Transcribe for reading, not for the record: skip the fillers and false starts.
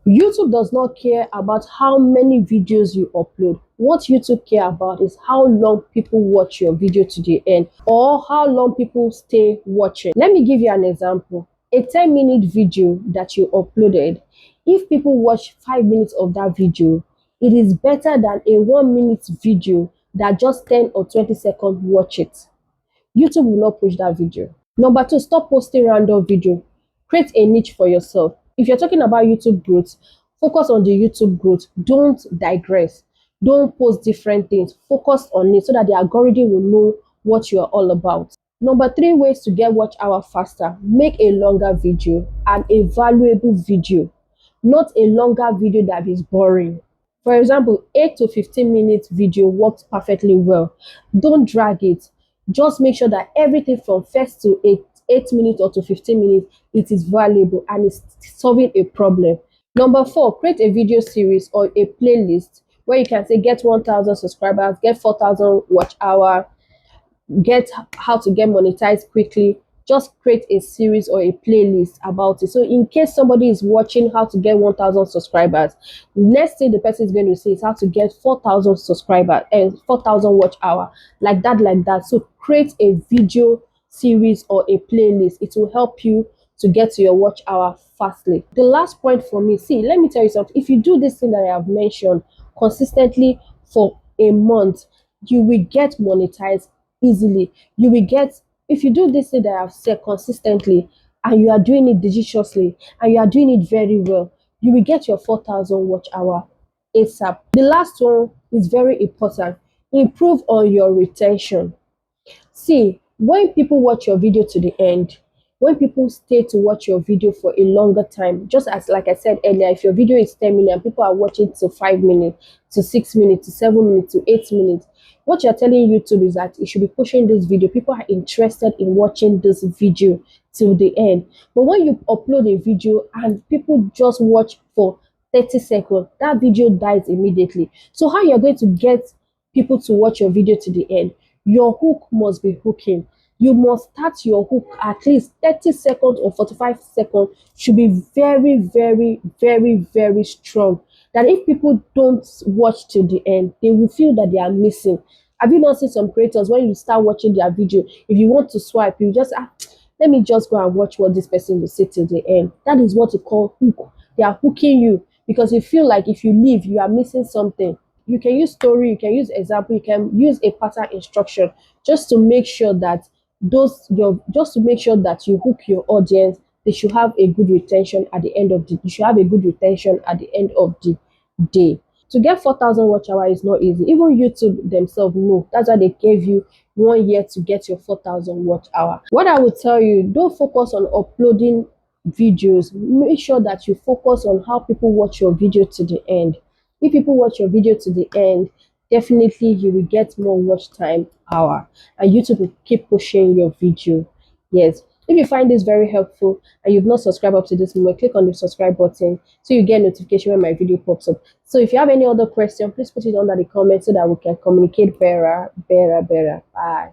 YouTube does not care about how many videos you upload. What YouTube care about is how long people watch your video to the end, or how long people stay watching. Let me give you an example. A 10-minute video that you uploaded, if people watch 5 minutes of that video, it is better than a 1 minute video that just 10 or 20 seconds watch it. YouTube will not push that video. Number two, stop posting random video. Create a niche for yourself. If you're talking about YouTube growth, focus on the YouTube growth. Don't digress. Don't post different things. Focus on it so that the algorithm will know what you are all about. Number three, ways to get watch hour faster. Make a longer video and a valuable video, not a longer video that is boring. For example, 8 to 15 minutes video works perfectly well. Don't drag it. Just make sure that everything from first to 8 minutes or to 15 minutes, it is valuable and it's solving a problem. Number four, create a video series or a playlist where you can say get 1,000 subscribers, get 4,000 watch hour, get how to get monetized quickly. Just create a series or a playlist about it. So in case somebody is watching how to get 1,000 subscribers, next thing the person is going to say is how to get 4,000 subscribers and 4,000 watch hour, like that, like that. So create a video series or a playlist. It will help you to get to your watch hour fastly. The last point for me, see, let me tell you something. If you do this thing that I have mentioned consistently for a month, you will get monetized easily. You will get, if you do this thing that I've said consistently and you are doing it digitally and you are doing it very well, you will get your 4,000 watch hour ASAP. The last one is very important. Improve on your retention. See, when people watch your video to the end, when people stay to watch your video for a longer time, just as like I said earlier, if your video is 10 million, people are watching to 5 minutes, to 6 minutes, to 7 minutes, to 8 minutes. What you're telling YouTube is that you should be pushing this video. People are interested in watching this video till the end. But when you upload a video and people just watch for 30 seconds, that video dies immediately. So how you're going to get people to watch your video to the end? Your hook must be hooking. You must start your hook at least 30 seconds or 45 seconds should be very, very, very, very strong. That if people don't watch till the end, they will feel that they are missing. Have you not seen some creators when you start watching their video, if you want to swipe, you just let me just go and watch what this person will say till the end. That is what you call hook. They are hooking you because you feel like if you leave, you are missing something. You can use story, you can use example, you can use a pattern instruction just to make sure that you hook your audience. They should have a good retention at the end of the you should have a good retention at the end of the day. To get 4,000 watch hour is not easy. Even YouTube themselves know. That's why they gave you 1 year to get your 4,000 watch hour. What I would tell you, don't focus on uploading videos. Make sure that you focus on how people watch your video to the end. If people watch your video to the end, definitely you will get more watch time hour and YouTube will keep pushing your video. Yes. If you find this very helpful and you've not subscribed up to this moment, click on the subscribe button so you get notification when my video pops up. So if you have any other question, please put it under the comments so that we can communicate better. Bye.